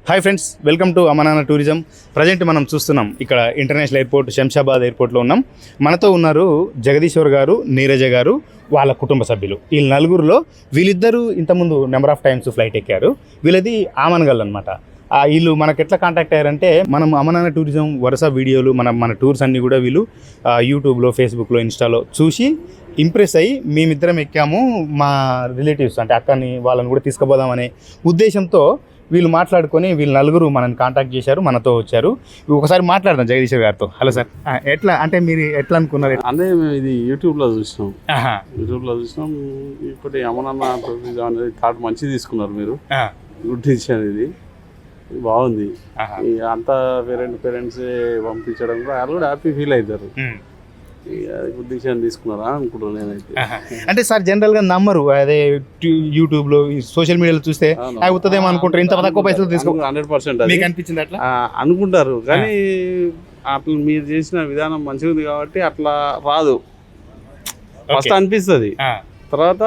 Hi friends, welcome to అమనానా tourism. Present మనం చూస్తున్నాం ఇక్కడ ఇంటర్నేషనల్ ఎయిర్పోర్ట్ శంషాబాద్ ఎయిర్పోర్ట్లో ఉన్నాం. మనతో ఉన్నారు జగదీశ్వర్ గారు, నీరజ గారు, వాళ్ళ కుటుంబ సభ్యులు. ఈ నలుగురులో వీళ్ళిద్దరూ ఇంతకుముందు నెంబర్ ఆఫ్ టైమ్స్ ఫ్లైట్ ఎక్కారు. వీళ్ళది ఆమన్గల్ అనమాట. వీళ్ళు మనకు ఎట్లా కాంటాక్ట్ అయ్యారంటే, మనం అమనానా టూరిజం వరుస వీడియోలు మన టూర్స్ అన్నీ కూడా వీళ్ళు యూట్యూబ్లో, ఫేస్బుక్లో, ఇన్స్టాలో చూసి ఇంప్రెస్ అయ్యి మేమిద్దరం ఎక్కాము, మా రిలేటివ్స్ అంటే అక్కని వాళ్ళని కూడా తీసుకుపోదామనే ఉద్దేశంతో వీళ్ళు మాట్లాడుకొని వీళ్ళు నలుగురు మనల్ని కాంటాక్ట్ చేశారు, మనతో వచ్చారు. ఒకసారి మాట్లాడదాం జగదీశ్వర్ గారితో. హలో సార్, ఎట్లా అంటే మీరు ఎట్లా అనుకున్నారు? అంటే మేము ఇది యూట్యూబ్లో చూసినాం. ఇప్పుడు అమనానా టూరిజం అనేది కార్డు మంచిగా తీసుకున్నారు మీరు. గుడ్ డిసిషన్, ఇది బాగుంది. అంతా పేరెంట్స్ పంపించడం కూడా వాళ్ళు కూడా హ్యాపీ ఫీల్ అవుతారు. గుడ్ డిసిషన్ తీసుకున్నారా అనుకుంటున్నాను నేనైతే. అంటే సార్ జనరల్ గా నమ్మరు, అదే యూట్యూబ్ లో సోషల్ మీడియాలో చూస్తే అవుతుందేమో అనుకుంటారు, ఇంత తక్కువ పైసలు తీసుకో. 100% మీకు అనిపించింది అట్లా అనుకుంటారు, కానీ అట్లా మీరు చేసిన విధానం మంచిగా ఉంది కాబట్టి అట్లా రాదు. ఫస్ట్ అనిపిస్తుంది, తర్వాత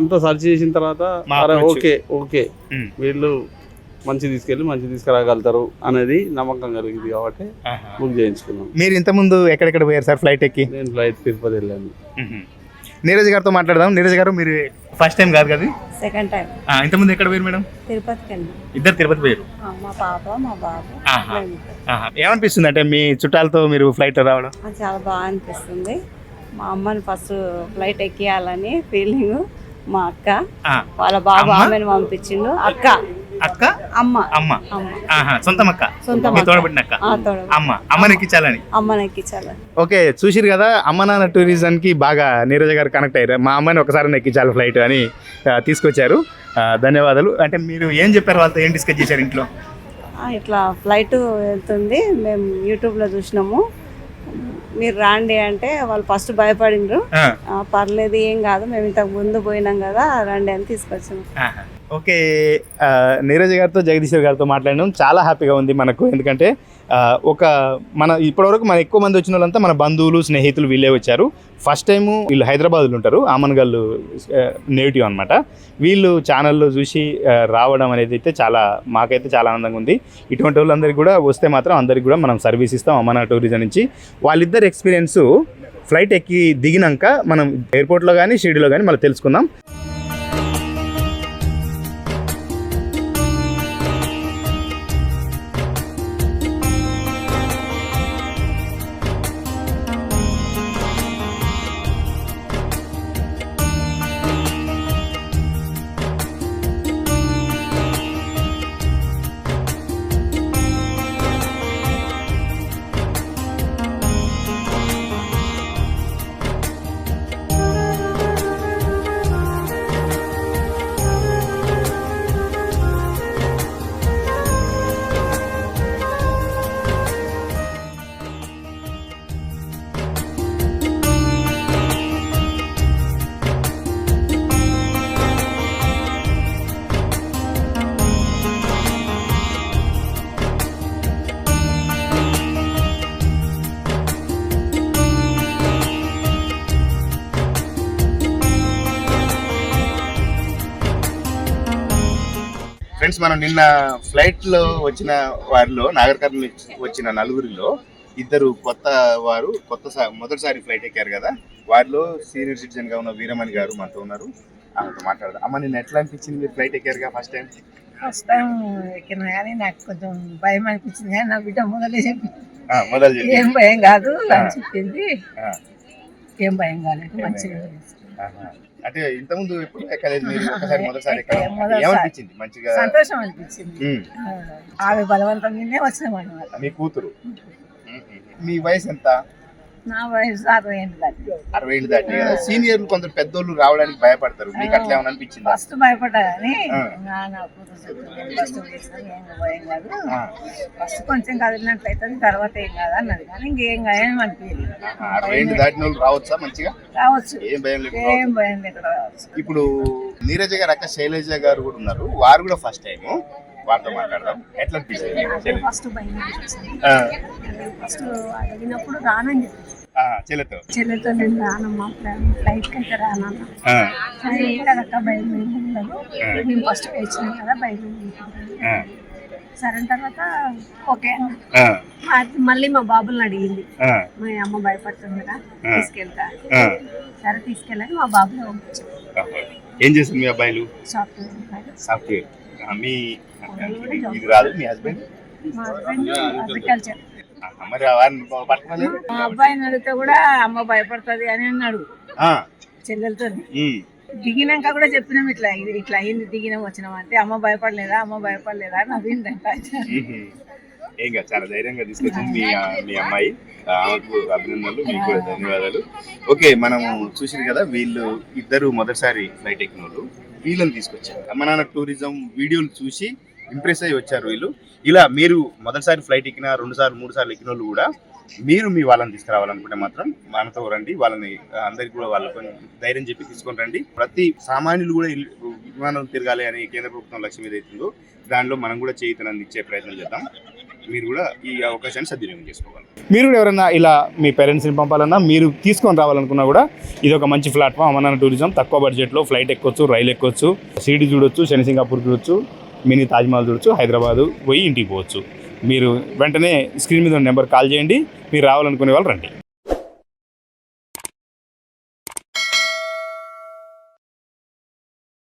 అంతా సర్చ్ చేసిన తర్వాత ఓకే వీళ్ళు మంచి తీసుకురాగలుగుతారు అనేది నమ్మకం కలిగింది కాబట్టి బుక్ చేయించుకున్నాం. మీరు ఇంతకుముందు ఎక్కడెక్కడ పోయారు సార్ ఫ్లైట్ ఎక్కి? నేను ఫ్లైట్ తిరుపతి వెళ్ళాను. నీరజ్ గారితో మాట్లాడదాం. నీరజ్ గారు, మీరు ఫస్ట్ టైం కాదు కదా? Second time. ఇంతకుముందు ఎక్కడ పోయారు మేడం? తిరుపతికి వెళ్ళాం. ఇద్దరు తిరుపతి పోయారు. మా పాప మా బాబు. ఏమనిపిస్తుంది అంటే మీ చుట్టాలతో మీరు ఫ్లైట్ రావడం? చాలా బాగా అనిపిస్తుంది. మా అమ్మని ఫస్ట్ ఫ్లైట్ ఎక్కియాలని ఫీలింగ్. మా అక్క వాళ్ళ బాబు ఆమెను పంపించిండు. అక్క అమ్మ సొంతం అక్క, తోడబుట్టిన అక్క, అమ్మని ఎక్కించాలని. ఓకే, చూసిరు కదా, అమనానా టూరిజం కి బాగా నీరజ గారు కనెక్ట్ అయ్యారు. మా అమ్మని ఒకసారి ఎక్కించాలి ఫ్లైట్ అని తీసుకొచ్చారు. ధన్యవాదాలు. అంటే మీరు ఏం చెప్పారు వాళ్ళతో, ఏం డిస్కస్ చేశారు ఇంట్లో? ఇట్లా ఫ్లైట్ వెళ్తుంది, మేము యూట్యూబ్లో చూసినాము, మీరు రాండి అంటే వాళ్ళు ఫస్ట్ భయపడిండ్రు. పర్లేదు, ఏం కాదు, మేము ఇంతకు ముందు పోయినాం కదా, రండి అని తీసుకొచ్చాము. ఓకే, నీరజ్ గారితో జగదీశ్వర్ గారితో మాట్లాడినాం. చాలా హ్యాపీగా ఉంది మనకు. ఎందుకంటే ఇప్పటివరకు మన ఎక్కువ మంది వచ్చిన వాళ్ళంతా మన బంధువులు, స్నేహితులు వీళ్ళే వచ్చారు. ఫస్ట్ టైము వీళ్ళు హైదరాబాద్లో ఉంటారు, ఆమన్గల్ నేటివ్ అనమాట. వీళ్ళు ఛానల్లో చూసి రావడం అనేది అయితే మాకైతే చాలా ఆనందంగా ఉంది. ఇటువంటి వాళ్ళందరికీ కూడా వస్తే మాత్రం అందరికి కూడా మనం సర్వీస్ ఇస్తాం అమనానా టూరిజం నుంచి. వాళ్ళిద్దరు ఎక్స్పీరియన్స్ ఫ్లైట్ ఎక్కి దిగినాక మనం ఎయిర్పోర్ట్లో కానీ షిరిడీలో కానీ మళ్ళీ తెలుసుకుందాం. ఫ్రెండ్స్, మనం నిన్న ఫ్లైట్లో వచ్చిన వారిలో నాగర్కర్నూలు వచ్చిన నలుగురిలో ఇద్దరు మొదటిసారి ఫ్లైట్ ఎక్కారు కదా. వారిలో సీనియర్ సిటిజన్గా ఉన్న వీరమణి గారు మనతో ఉన్నారు. ఆమెతో మాట్లాడదాం. అమ్మ, నిన్న ఎట్లా అనిపించింది? మీరు ఫ్లైట్ ఎక్కారుగా ఫస్ట్ టైం ఎక్కినా కానీ నాకు కొంచెం భయం అనిపించింది, కానీ నా బిడ్డ మొదలు ఏం భయం కాదు అని చెప్పింది. ఏం భయం కాలేదు, మంచిగా. అంటే ఇంతకుముందు ఎప్పుడు ఎక్కలేదు మీరు? ఒకసారి మొదటిసారి ఏమనిపించింది? మంచిగా సంతోషం అనిపించింది. ఆమె బలవంతంగానే వచ్చినామన్నమాట. మీ కూతురు. మీ వయసు ఎంత? నా వయసు 60 ఏళ్ళు దాటి. 60 ఏళ్ళు దాటి కదా. సీనియర్లు కొందరు పెద్దోళ్ళు రావడానికి భయపడతారు, మీకు అట్లా ఏమైనా అనిపించింది? ఫస్ట్ భయపడ్డా కానీ నా కూతురు ఏం భయం కాదు, ఫస్ట్ కొంచెం కదిలినట్లయితే తర్వాత ఏం కాదు అన్నది, కానీ ఇంకేం ఏం అనిపించలేదు. 60 ఏళ్ళు దాటిన వాళ్ళు రావచ్చా? మంచిగా రావచ్చు, ఏం భయం లేదు. రావచ్చు. ఇప్పుడు నీరజ గారు అక్క శైలజ గారు కూడా ఉన్నారు, వారు కూడా ఫస్ట్ టైం. వారితో మాట్లాడదాం. ఎట్లా అనిపిస్తుంది? ఫస్ట్ భయం అనిపించింది. ఫస్ట్ అడిగినప్పుడు రానని చెప్పి చెల్లెతో నేను రానమ్మా, ఫ్లైట్కి అయితే రానన్నా. కదక్క భయం ఉండదు, మేము ఫస్ట్ వచ్చినాం కదా భయం. సరే తర్వాత ఓకే ఆ, మళ్ళీ మా బాబుల్ని అడిగింది ఆ, మా అమ్మ భయపడుతుందిరా తీసుకెళ్తా ఆ. సరే తీసుకెళ్ళని మా బాబుని పంపించాం ఏం చేస్తుంది మీ అబ్బాయిలు? Software software. ఇది రాదు మీ హస్బెండ్? మా హస్బెండ్ అగ్రికల్చర్. మరి వారిని పట్టుకోలేదు. మా అబ్బాయిని అడిగితే కూడా అమ్మ భయపడుతుంది అని అన్నాడు చెల్లెలతో. దిగినాక కూడా చెప్పినాం ఇట్లా ఇది ఇట్లా అయింది దిగినాం వచ్చినాం అంటే అమ్మ భయపడలేదా అని నవ్విందంట. ఏం కాదు, చాలా ధైర్యంగా తీసుకొచ్చింది మీ అమ్మాయి. ఆమెకు అభినందనలు, మీకు కూడా ధన్యవాదాలు. ఓకే, మనం చూసిరు కదా, వీళ్ళు ఇద్దరు మొదటిసారి ఫ్లైట్ ఎక్కిన వాళ్ళు. వీళ్ళని తీసుకొచ్చారు అమ్మ నాన్న టూరిజం వీడియోలు చూసి ఇంప్రెస్ అయ్యి వచ్చారు వీళ్ళు. ఇలా మీరు మొదటిసారి ఫ్లైట్ ఎక్కిన 2 సార్లు 3 సార్లు ఎక్కిన వాళ్ళు కూడా మీరు మీ వాళ్ళని తీసుకురావాలనుకుంటే మాత్రం మనతో రండి. వాళ్ళని అందరికి కూడా వాళ్ళకు ధైర్యం చెప్పి తీసుకొని రండి. ప్రతి సామాన్యులు కూడా విమానం తిరగాలి అని కేంద్ర ప్రభుత్వం లక్ష్యం ఏదైతుందో దానిలో మనం కూడా చేయుతనంది ఇచ్చే ప్రయత్నం చేద్దాం. మీరు కూడా ఈ అవకాశాన్ని సద్వినియోగం చేసుకోవాలి. మీరు కూడా ఎవరైనా ఇలా మీ పేరెంట్స్ని పంపాలన్నా, మీరు తీసుకొని రావాలనుకున్నా కూడా ఇది ఒక మంచి ప్లాట్ఫామ్. అమరనాథ్ టూరిజం తక్కువ బడ్జెట్లో ఫ్లైట్ ఎక్కొచ్చు, రైలు ఎక్కొచ్చు, సిటీ చూడొచ్చు, శని సింగాపూర్ చూడొచ్చు, మినీ తాజ్మహల్ చూడొచ్చు, హైదరాబాదు పోయి ఇంటికి పోవచ్చు. మీరు వెంటనే స్క్రీన్ మీద ఉన్న నెంబర్ కాల్ చేయండి. మీరు రావాలనుకునే వాళ్ళు రండి.